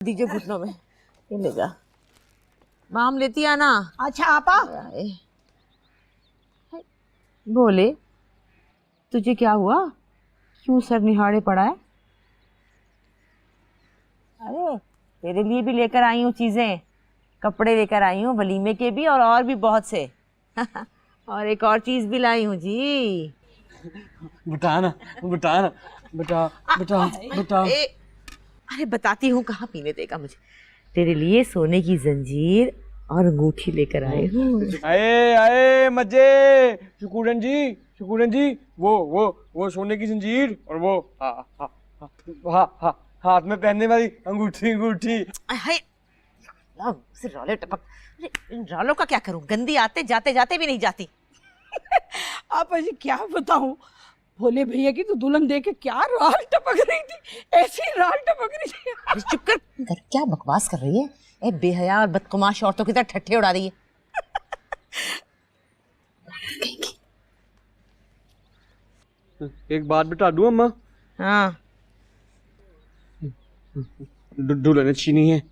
दीजिए घुटनों में, ये ले जा। माम लेती आना। अच्छा आपा। बोले तुझे क्या हुआ, क्यों सर निहारे पड़ा है? अरे तेरे लिए भी लेकर आई हूँ चीजें, कपड़े लेकर आई हूँ वलीमे के भी और भी बहुत से और एक और चीज भी लाई हूँ जी। बता ना बता ना, बता बता बता। अरे बताती हूँ, कहाँ पीने देगा मुझे। तेरे लिए सोने की जंजीर और अंगूठी लेकर आए हूँ। आए आए मजे, शुकूरन जी वो सोने की जंजीर और वो हाथ में पहनने वाली अंगूठी अंगूठी। रौले टपक। अरे इन रौलों का क्या करूं, गंदी आते जाते जाते भी नहीं जाती। आपा जी क्या बताऊं, भोले भैया की तो दुल्हन देख के क्या राल टपक रही थी, ऐसी राल टपक रही थी। अरे चुप कर, क्या बकवास कर रही है? ए बेहया और बदकुमाश औरतों की तरह ठट्ठे उड़ा रही है। एक बात बता दूं अम्मा, हाँ दुल्हन अच्छी नहीं है।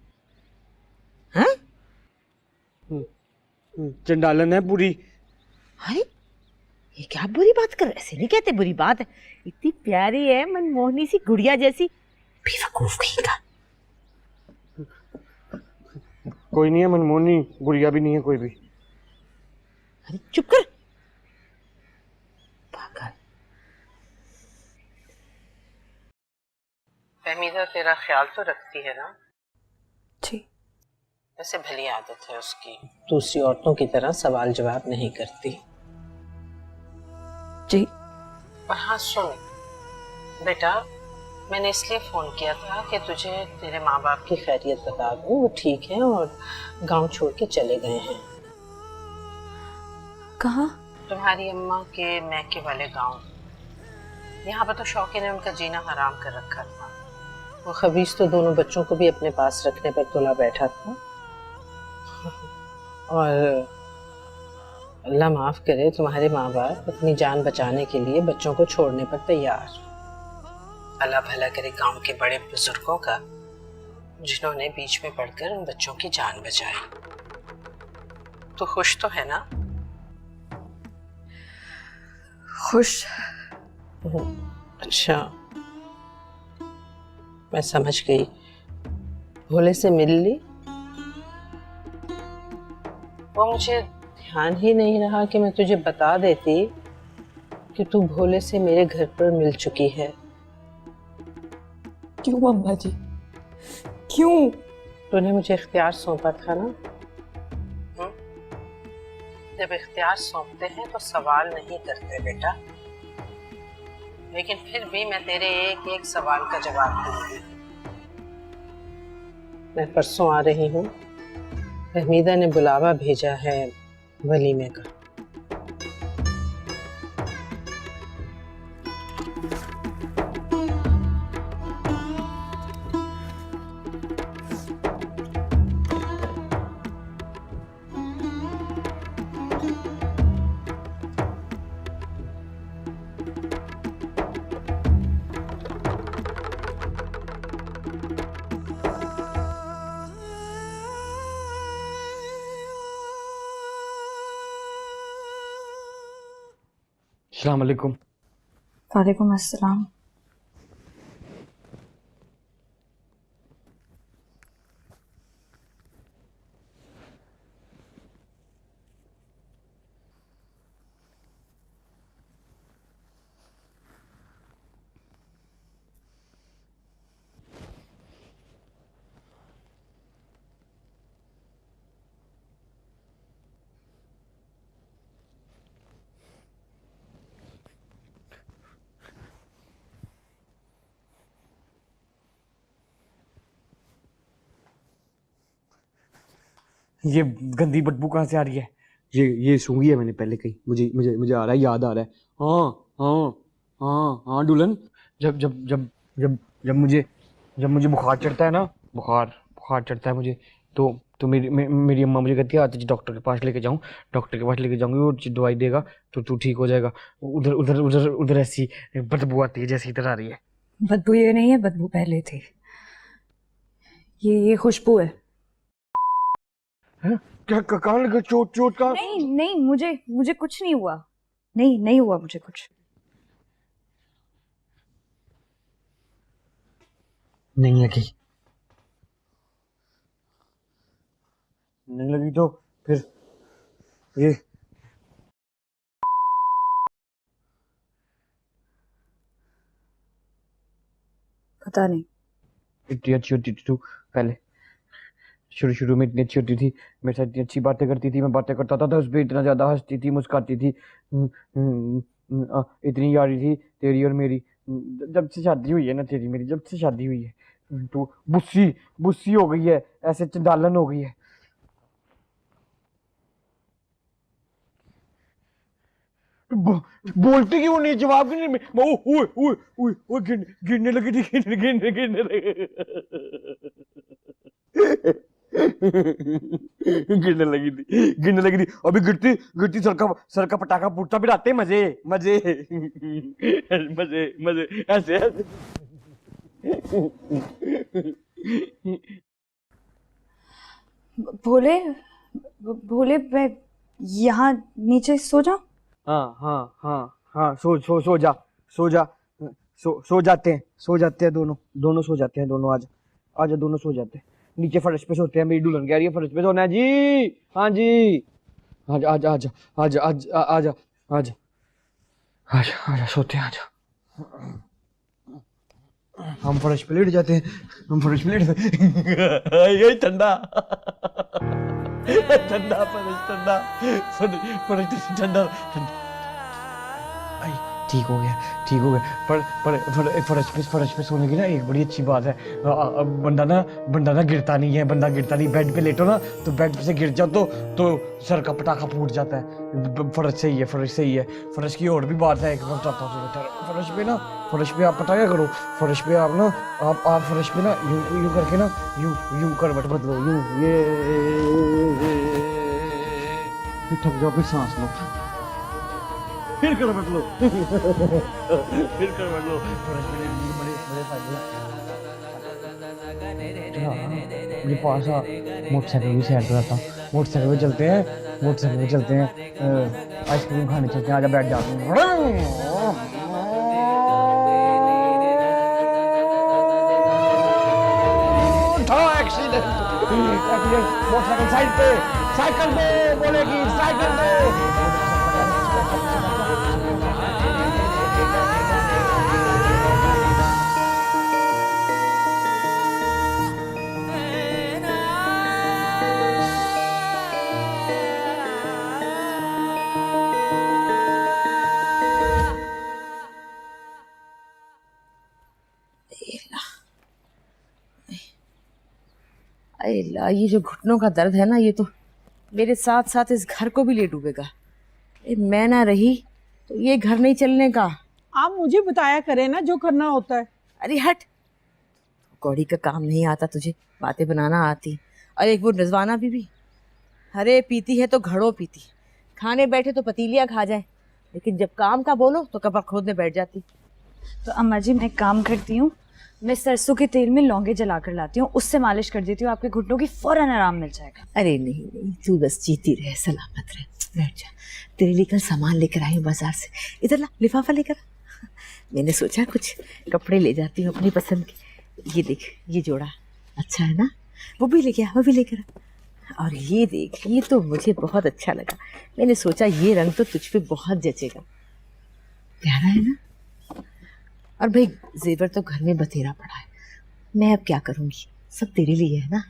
हाँ? चंडालन है पूरी। अरे ये क्या बुरी बात कर रहे, ऐसे नहीं कहते, बुरी बात है। इतनी प्यारी है, मनमोहनी सी गुड़िया जैसी, बेवकूफ कहीं का। कोई नहीं है मनमोहनी, गुड़िया भी नहीं है कोई भी। अरे चुप कर पागल। फहमीदा तेरा ख्याल तो रखती है ना? जी। वैसे भली आदत है उसकी, दूसरी औरतों की तरह सवाल जवाब नहीं करती। जी। और हाँ सुन बेटा, मैंने इसलिए फोन किया था कि तुझे तेरे माँ बाप की खैरियत बता दूं। वो ठीक है और गांव छोड़ के चले गए हैं। कहाँ? तुम्हारी अम्मा के मैके वाले गांव। यहाँ पर तो शौकी ने उनका जीना हराम कर रखा था। वो खबीस तो दोनों बच्चों को भी अपने पास रखने पर तुला बैठा था। और अल्लाह माफ करे, तुम्हारे माँ बाप अपनी जान बचाने के लिए बच्चों को छोड़ने पर तैयार। अल्लाह भला करे गांव के बड़े बुजुर्गों का, जिन्होंने बीच में पड़कर उन बच्चों की जान बचाई। तो खुश तो है ना? खुश। अच्छा, मैं समझ गई। भोले से मिल ली? वो मुझे ध्यान ही नहीं रहा कि मैं तुझे बता देती कि तू भोले से मेरे घर पर मिल चुकी है। क्यों अम्मा जी, क्यों? तूने मुझे इख्तियार सौंपा था ना? जब इख्तियार सौंपते हैं तो सवाल नहीं करते बेटा, लेकिन फिर भी मैं तेरे एक एक सवाल का जवाब दूंगी। मैं परसों आ रही हूँ, फहमीदा ने बुलावा भेजा है वलीमे का। अस्सलाम वालेकुम। वालेकुम अस्सलाम। ये गंदी बदबू कहाँ से आ रही है? ये सूंघी है मैंने पहले कहीं, मुझे मुझे मुझे आ रहा है, याद आ रहा है। हाँ हाँ हाँ हाँ दुल्हन, जब जब जब जब जब मुझे बुखार चढ़ता है ना, बुखार चढ़ता है मुझे, तो मेरी अम्मा मुझे कहती है आज डॉक्टर के पास लेके जाऊँ, डॉक्टर के पास लेके जाऊंगी, वो दवाई देगा तो तू ठीक हो जाएगा। उधर उधर उधर उधर ऐसी बदबू आती है जैसी इधर आ रही है। बदबू ये नहीं है, बदबू पहले थी। ये खुशबू है। क्या कहाँ लगा चोट? चोट कहाँ? नहीं नहीं, मुझे कुछ नहीं हुआ। नहीं हुआ मुझे कुछ। नहीं लगी। नहीं लगी तो फिर ये पता नहीं। इतनी अच्छी होती थी तू पहले, शुरू में इतनी अच्छी होती थी, मेरे साथ इतनी अच्छी बातें करती थी, मैं बातें करता था तो उस पर इतना ज्यादा हंसती थी, मुस्कुराती थी। इतनी यारी थी तेरी और मेरी। जब से शादी हुई है ना तेरी मेरी, जब से शादी हुई है तू बुस्सी बुस्सी हो गई है, ऐसे चंडालन हो गई है। बोलती क्यों नहीं, जवाब क्यों नहीं? ओए ओए ओए ओए गिरने लगी थी, गिरने लगी। गिरने लगी थी अभी गिरती गिरती सर का पटाखा फूटता भी रहते। मजे मजे मजे मजे ऐसे ऐसे। भोले भोले, मैं यहाँ नीचे सो जाऊं? हाँ सो जाते हैं दोनों सो जाते हैं दोनों। आज दोनों सो जाते हैं, नीचे फर्श पे सोते हैं। मेरी दुल्हन कह रही है फर्श पे सोना है जी। हाँ जी, आजा सोते हैं, आजा। हम फर्श पे लेट जाते हैं, ये ठंडा ठंडा फर्श ठंडा। ठीक हो गया। पर फर्श पे सोने की ना एक बड़ी अच्छी बात है, बंदा ना गिरता नहीं है। बेड पे लेटो ना तो बेड से गिर जाओ तो सर का पटाखा फूट जाता है। फर्श सही है। फर्श की और भी बात है, एक बार बताता हूँ। फर्श पे आप पता क्या करो, फर्श पे आप फर्श पे ना यूं करके ना यूं करवट बदलो, ये फिर थक जाओ, फिर सांस लो, फिर करवट लो। बड़े फायदे। मेरे पास मोटरसाइकिल भी सैर कराता हूँ। मोटरसाइकिल पे चलते हैं, आइसक्रीम खाने चलते हैं। आजा बैठ जाते हैं। एक्सीडेंट मोटरसाइकिल साइड पे, साइकिल पे बोलेगी, साइकिल पे। अरे ला, ये जो घुटनों का दर्द है ना, ये तो मेरे साथ साथ इस घर को भी ले डूबेगा। मैं ना रही तो ये घर नहीं चलने का। आप मुझे बताया करें ना जो करना होता है। अरे हट, कौड़ी का काम नहीं आता तुझे, बातें बनाना आती। और एक वो रिजवाना भी अरे पीती है तो घड़ों पीती, खाने बैठे तो पतीलियाँ खा जाए, लेकिन जब काम का बोलो तो कपड़ खोदने बैठ जाती। तो अम्मा जी, मैं काम करती हूँ, मैं सरसों के तेल में लौंगे जला कर लाती हूँ, उससे मालिश कर देती हूँ, आपके घुटनों की फौरन आराम मिल जाएगा। अरे नहीं, तू बस जीती रहे, सलामत रहे, बैठ जा। तेरे लिए कल सामान लेकर आई हूँ बाजार से, इधर ला लिफाफा लेकर। मैंने सोचा कुछ कपड़े ले जाती हूँ अपनी पसंद के। ये देख, ये जोड़ा अच्छा है ना, वो भी लेकर आ। और ये देख, ये तो मुझे बहुत अच्छा लगा। मैंने सोचा ये रंग तो तुझ पे बहुत जचेगा, प्यारा है ना। और भाई जेवर तो घर में बतेरा पड़ा है, मैं अब क्या करूँगी, सब तेरे लिए है ना।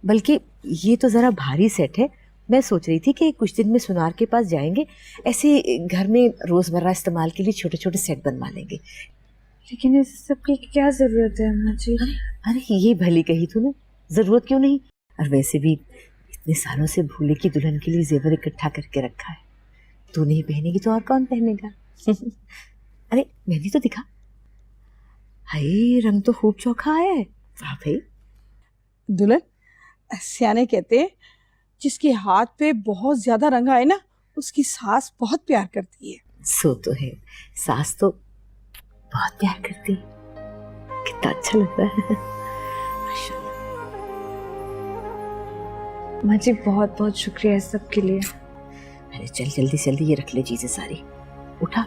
बल्कि ये तो ज़रा भारी सेट है, मैं सोच रही थी कि कुछ दिन में सुनार के पास जाएंगे, ऐसे घर में रोज़मर्रा इस्तेमाल के लिए छोटे छोटे सेट बनवा लेंगे। लेकिन इस सब की क्या ज़रूरत है अम्मा जी? अरे ये भली कही तूने, ज़रूरत क्यों नहीं। और वैसे भी इतने सालों से भूले की दुल्हन के लिए जेवर इकट्ठा करके रखा है, तू नहीं पहनेगी तो और कौन पहनेगा। अरे मेहंदी तो दिखा, हाय रंग तो खूब चौखा है। वाह भाई। दुल्हन, सियाने कहते हैं जिसके हाथ पे बहुत ज्यादा रंग आए ना, उसकी सास बहुत प्यार करती है। सो तो है, सास तो बहुत प्यार करती है। कितना अच्छा लग रहा है। माशाल्लाह। अम्मा जी बहुत बहुत शुक्रिया इस सब के लिए। अरे चल जल्दी जल्दी ये रख ले चीजें सारी, उठा।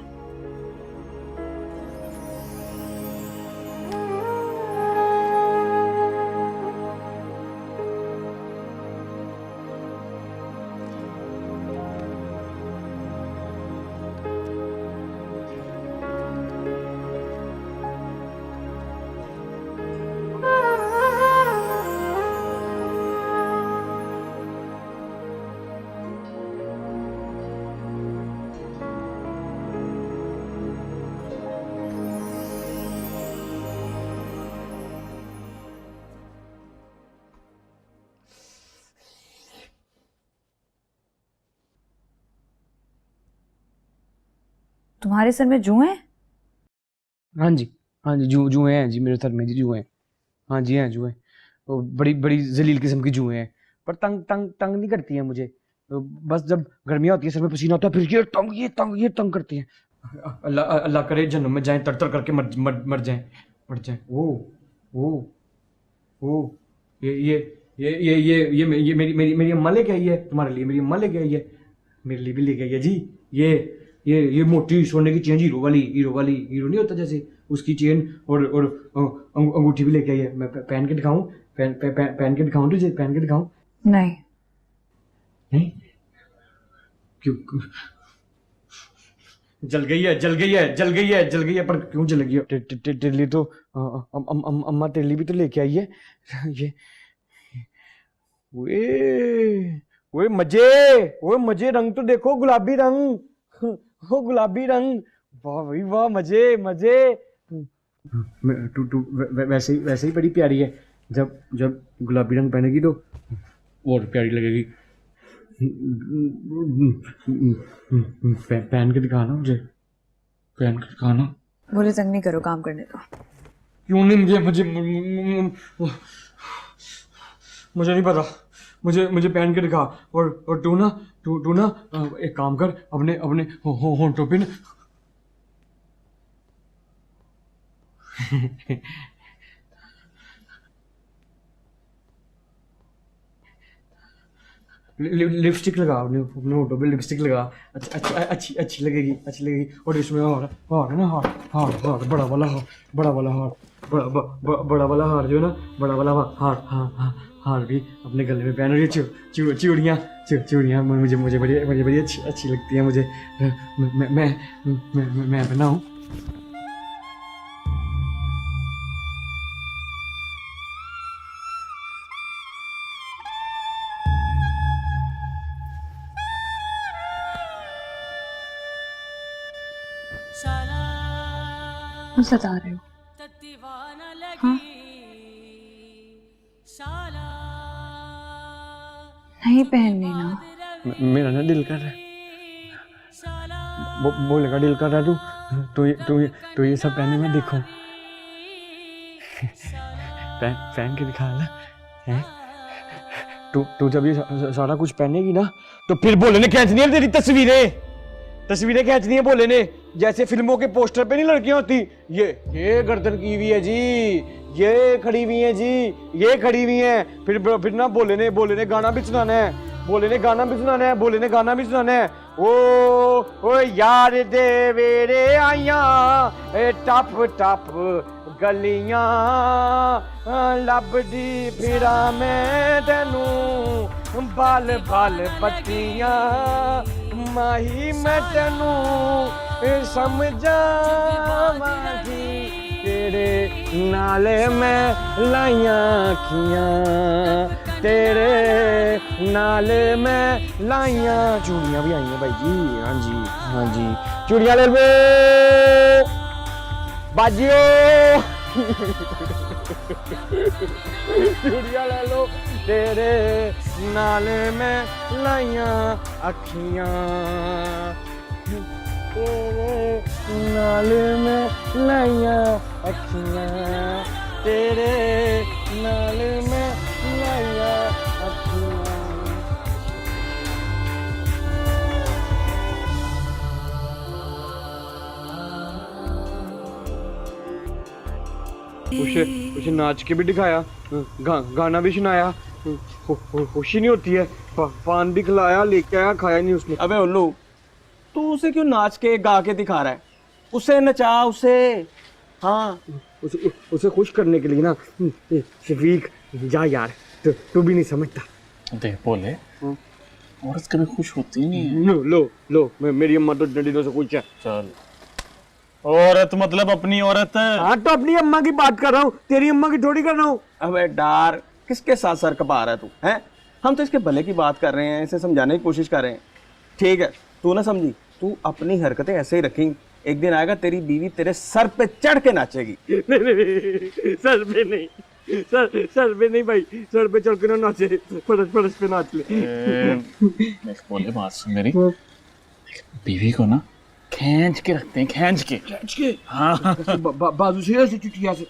तुम्हारे सर में जुएं हैं? हाँ जी जुएं हैं जी मेरे सर में जी, जुएं। हाँ जी हैं जुएं, वो बड़ी बड़ी जलील किस्म की जुएं हैं, पर तंग नहीं करती हैं मुझे। तो बस जब गर्मियाँ होती है, सर में पसीना होता है, फिर ये तंग करती हैं। अल्लाह करे जन्म में जाएं, तर करके मर जाएं। वो ये मेरी अम्मा लेके आई है तुम्हारे लिए, मेरी अम्मा लेके आई है, मेरे लिए भी लेके आई है जी। ये मोटी सोने की चेन, हीरो नहीं होता जैसे, उसकी चेन और अंगूठी भी लेके आई है। मैं पहन के दिखाऊं? पहन के दिखाऊं तुझे? पहन के दिखाऊं? नहीं। क्यों? जल गई है, पर क्यों जल गई है? तेरे लिए तो अम्मा तेरे लिए भी तो लेके आई है ये। ओए मजे, रंग तो देखो, गुलाबी रंग, गुलाबी रंग, वाह भाई वाह, मजे। तू वैसे ही बड़ी प्यारी है। जब गुलाबी रंग पहनेगी तो और प्यारी लगेगी। पहन के दिखाना मुझे, पहन के दिखाना। बोले तंग नहीं करो, काम करने दो। क्यों नहीं? मुझे नहीं पता, मुझे पहन के दिखा। और तू ना एक काम कर, अपने होंठों पे ना लिपस्टिक लगा, अपने होंठों पे लिपस्टिक लगा। अच्छी लगेगी। और इसमें हार है ना, हार बड़ा वाला हार जो है ना, बड़ा वाला हार भी अपने गले में पहन रही है। चूड़ियाँ मुझे बड़ी अच्छी लगती हैं मुझे। मैं पहनाऊं? सता रहे हो? हाँ? नहीं पहननी ना। मेरा ना दिल कर रहा है, बोले का दिल कर रहा है। तू ये सब पहने में देखो, पहन के दिखा ना है। तू जब ये सारा कुछ पहनेगी ना, तो फिर बोले ने खींचनी है तेरी तस्वीरें खींचनी है बोले ने, जैसे फिल्मों के पोस्टर पे नहीं लड़कियां होती। ये गर्दन की हुई है जी, ये खड़ी हुई है जी, ये खड़ी हुई है। फिर ना बोले ने गाना भी सुनाना है। ओ यार दे वेरे आइया, टप गलियां लभदी फिरा मैं तेनू, बाल पट्टियां माही मैं तेनू समझावांगी, तेरे नाले में लाइयां अखियां, तेरे नाले में लाइयां। चूड़ियां भी आई हैं भाई जी। हाँ जी चूड़ियां ले लो बाजियो। चूड़ियां ले लो, तेरे नाले में लाइयां अखियां, तेरे नाले में लाइयां अखियां, तेरे नाले में लाइयां अखियां। उसे नाच के भी दिखाया, गाना भी सुनाया, होश ही नहीं होती है। पान भी खिलाया, लेके आया, खाया नहीं उसने। अबे उल्लू, तू उसे क्यों नाच के गा के दिखा रहा है? उसे नचा, उसे। हाँ, उसे खुश करने के लिए ना। शफीक जा यार, तू भी नहीं समझता। देख बोले, औरत कभी खुश होती नहीं है। लो मेरी अम्मा तो दिनों से खुश है। चल, औरत मतलब अपनी औरत। हाँ तो अपनी अम्मा की बात कर रहा हूँ, तेरी अम्मा की थोड़ी कर रहा हूँ। अबे डार, किसके साथ सर कपा रहा है तू? हैं? हम तो इसके भले की बात कर रहे हैं, इसे समझाने की कोशिश कर रहे हैं। ठीक है, तू ना समझी, तू अपनी हरकतें ऐसे ही रखेंगी, एक दिन आएगा तेरी बीवी तेरे सर पे चढ़ के नाचेगी। नहीं, सर पे नहीं, सर पे नहीं भाई, सर पे चढ़ के ना नाचे, फरस पे नाच ले। देख बोले, बात सुन मेरी। बीवी को ना खींच के रखते हैं, खींच के। हाँ, बाजू से ऐसे चुटिया से।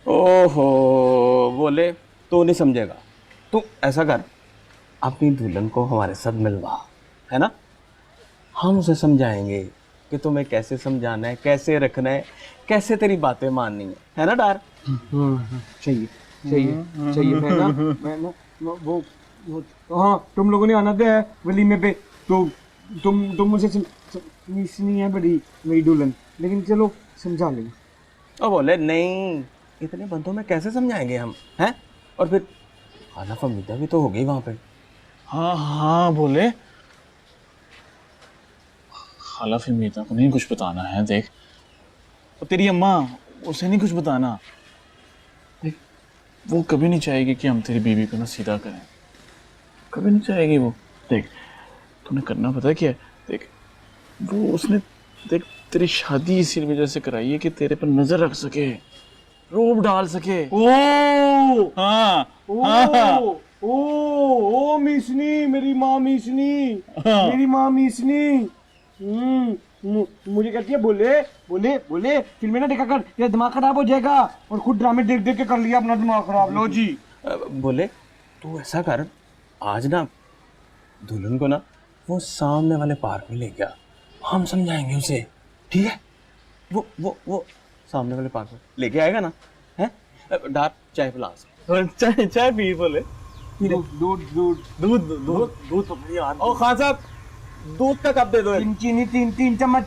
ओहो बोले, तू नहीं समझेगा। तू ऐसा कर, अपनी दुल्हन को हमारे साथ मिलवा, है ना? हम उसे समझाएंगे कि तुम्हें कैसे समझाना है, कैसे रखना है, कैसे तेरी बातें माननी है ना डार? चाहिए। मैं ना वो हाँ, तुम लोगों ने आना तो है वलीमे पे, तो तुम मुझे नहीं है बड़ी मेरी दुल्हन, लेकिन चलो समझा लेंगे। और बोले नहीं, इतने बंदों में कैसे समझाएंगे हम, हैं? और फिर खाना फमीदा भी तो हो गई वहां पे। हाँ बोले, खाला फमीदा को नहीं कुछ बताना है। देख, और तेरी अम्मा, उसे नहीं कुछ बताना। देख, वो कभी नहीं चाहेगी कि हम तेरी बीवी को ना सीधा करें, कभी नहीं चाहेगी वो। देख, तूने करना पता है क्या है? देख, वो उसने देख तेरी शादी इसी वजह से कराई है कि तेरे पर नजर रख सके, रूप डाल सके। ओ हाँ, ओ मीसनी, मेरी माँ मीसनी, मेरी माँ मीसनी। मुझे कहती है बोले फिल्में ना देखा कर, तेरा दिमाग खराब हो जाएगा। और खुद ड्रामे देख देख के कर लिया अपना दिमाग खराब। लो जी। बोले तू ऐसा कर, आज ना दुल्हन को ना वो सामने वाले पार्क में ले गया, हम समझाएंगे उसे, ठीक है? वो सामने वाले पार्क में लेके आएगा ना, है? डार, चाय पिला से। चाय पी बोले। दूध तो यार। ओ खान साहब, दूध का कप दे दो। चीनी तीन चम्मच।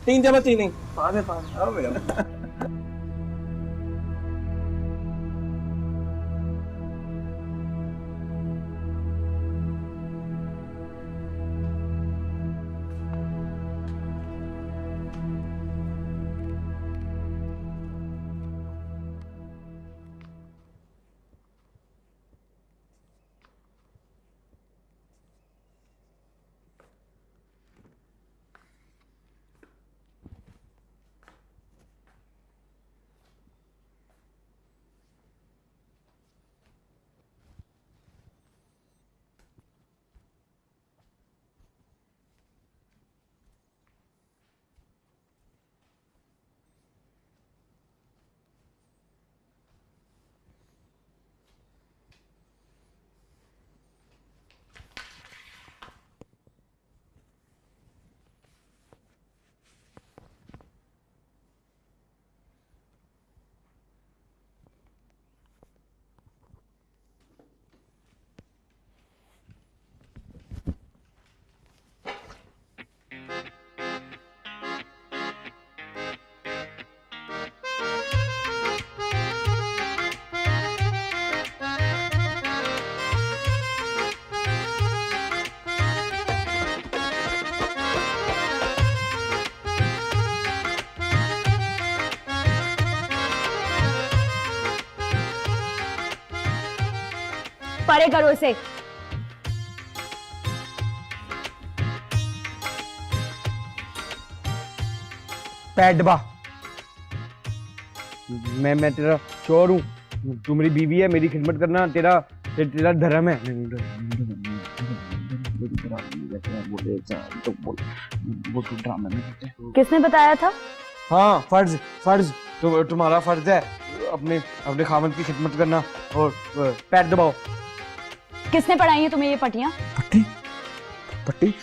3 चम्मच चीनी। पानी। आओ मेरा। परे करो इसे। पैर दबा। मैं तेरा चोर हूँ, तू मेरी बीवी है, मेरी खिदमत करना तेरा धर्म है। किसने बताया था? हाँ, फर्ज तुम्हारा फर्ज है अपने खामद की खिदमत करना। और पैर दबाओ। किसने पढ़ाई है तुम्हें ये पट्टियां? पट्टी?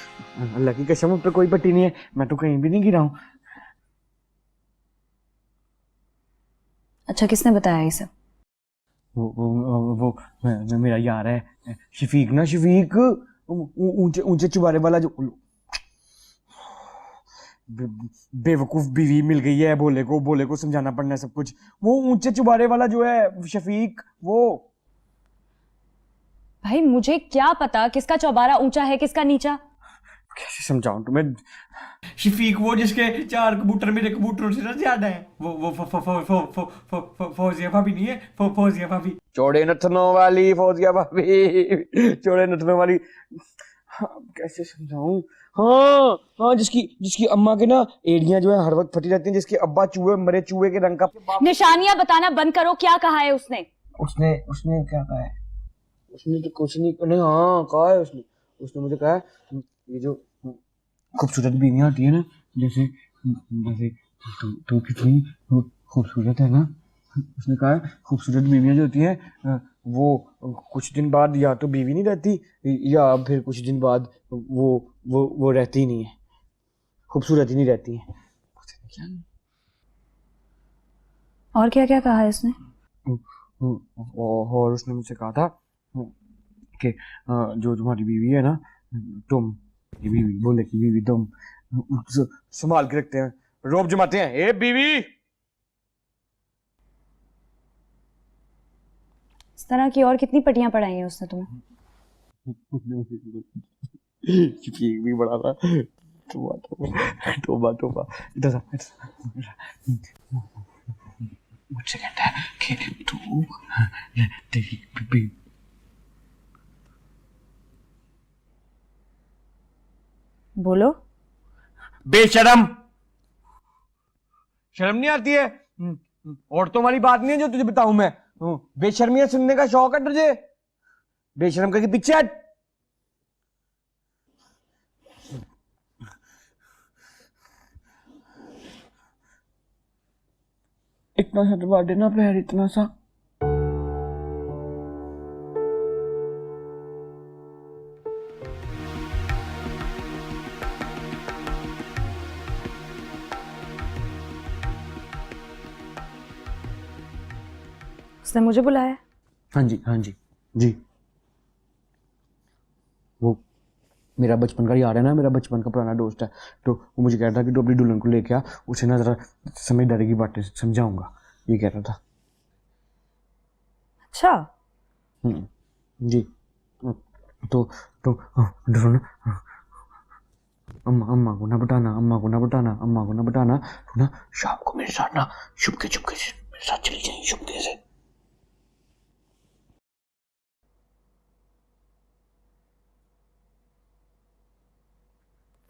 अल्लाह की कसम, पे कोई पट्टी नहीं है, मैं तो कहीं भी नहीं गिरा हूँ। अच्छा, किसने बताया ये सब? मेरा यार है शफीक ना, शफीक ऊंचे ऊंचे चुबारे वाला जो बेवकूफ बीवी मिल गई है, बोले को समझाना पड़ना है सब कुछ। वो ऊंचे चुबारे वाला जो है शफीक, वो भाई मुझे क्या पता किसका चौबारा ऊंचा है किसका नीचा। कैसे समझाऊं तुम्हें? शफीक वो जिसके 4 कबूतर मेरे कबूतरों से ज्यादा है, वो फौजिया भाभी नहीं है, फौजिया भाभी, चौड़े नथनों वाली फौजिया भाभी, चौड़े नथनों वाली। कैसे समझाऊं? हाँ, जिसकी अम्मा के ना एड़ियां जो है हर वक्त फटी रहती हैं, जिसके अब्बा मरे चूहे के रंग का। निशानियां बताना बंद करो, क्या कहा है उसने? उसने क्या कहा है? उसने तो कुछ नहीं, हाँ कहा है उसने मुझे कहा है ये जो खूबसूरत बीवियां होती है ना, जैसे तू कितनी खूबसूरत है ना, उसने कहा है खूबसूरत बीवियां जो होती हैं वो कुछ दिन बाद या तो बीवी नहीं रहती, या फिर कुछ दिन बाद वो रहती ही नहीं है, खूबसूरत ही नहीं रहती है। और क्या क्या कहा है उसने? और उसने मुझसे कहा था कि जो तुम्हारी बीवी है ना, तुम ये बीवी बोले कि बीवी तुम संभाल के रखते हैं, रोब जमाते हैं, ए बीवी। इस तरह की और कितनी पटियां पढ़ाई हैं उसने तुम्हें? शफीक भी बड़ा था, तोबा मुझसे कहता है कि तू तेरी बीवी। बोलो। बेशरम, शर्म नहीं आती है? औरतों वाली बात नहीं है जो तुझे बताऊं मैं। बेशर्मियां सुनने का शौक है तुझे? बेशरम करके पीछे हट। इतना सा दबा देना पैर, इतना सा। उसने मुझे बुलाया? हाँ जी। वो मेरा बचपन का यार है ना, मेरा बचपन का पुराना दोस्त है, तो वो मुझे कह रहा था कि तू अपनी दुल्हन को लेके आ, उसे ना जरा समझदारी की बातें समझाऊंगा, ये कह रहा था। अच्छा। जी। तो ना, अम्मा को ना बताना, तो ना शाम को मेरे साथ ना चुपके से मेरे साथ चली जाएंगी, चुपके से।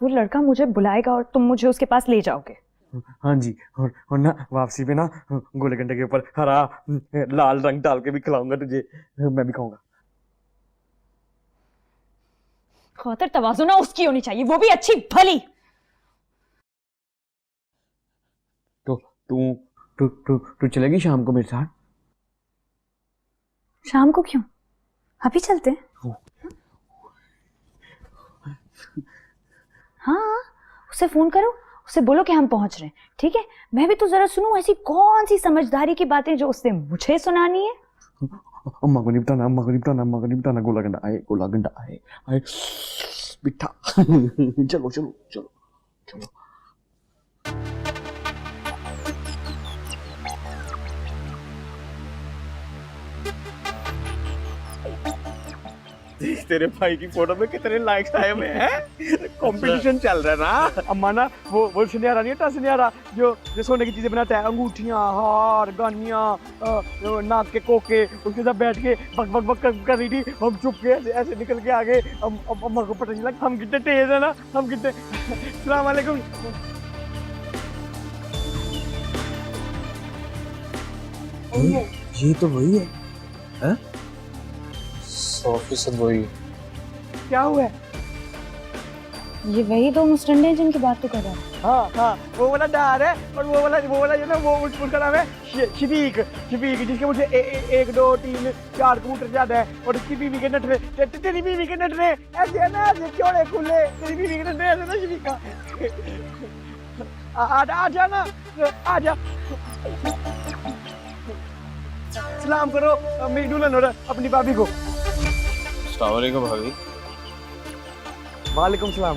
वो लड़का मुझे बुलाएगा और तुम मुझे उसके पास ले जाओगे? हाँ जी, और ना वापसी पे ना गोले गंडे के ऊपर हरा लाल रंग डाल के भी खिलाऊंगा तुझे, मैं भी खाऊंगा। खातिर तवाज़ुन ना उसकी होनी चाहिए, वो भी अच्छी भली। तो तू चलेगी शाम को मेरे साथ? शाम को क्यों? अभी चलते हैं। हाँ, उसे फोन करो, उसे बोलो कि हम पहुंच रहे हैं, ठीक है? मैं भी तो जरा सुनूं ऐसी कौन सी समझदारी की बातें जो उसने मुझे सुनानी है। अम्मा को नहीं बताना, गोला गंडा आए बिठा। चलो। तेरे भाई की फोटो में कितने लाइक्स आए हुए हैं, कंपटीशन चल रहा है ना। अम्मा ना वो सुनियारा नहीं होता, सुनियारा जो सोने की चीजें बनाता है, अंगूठियां, हार, गानियां, नाक के कोके, उसके साथ बैठ के बक कर रही थी। हम चुप के ऐसे निकल के आगे, अम्मा को पता नहीं लगा हम कितने तेज है ना, हम कितने। अस्सलाम वालेकुम। ये तो वही है? 100% वही। क्या हुआ है? ये वही दो मुस्टंडे हैं जिनकी बात तो कर रहा है। हाँ, वो वाला डार है, और वो वाला जो ना, वो उसका नाम है शफीक, जिसके मुझे 1 2 3 4 कबूतर ज्यादा है, और उसकी बीवी के नटरे, तेरी बीवी के नटरे ऐसे है ना, ऐसे चौड़े खुले, तेरी बीवी के नटरे ऐसे ना शफीका। आ जा ना, आ जा। सलाम करो मेरी दुल्हन और अपनी भाभी को। अस्सलाम वालेकुम भाभी। वालेकुम सलाम।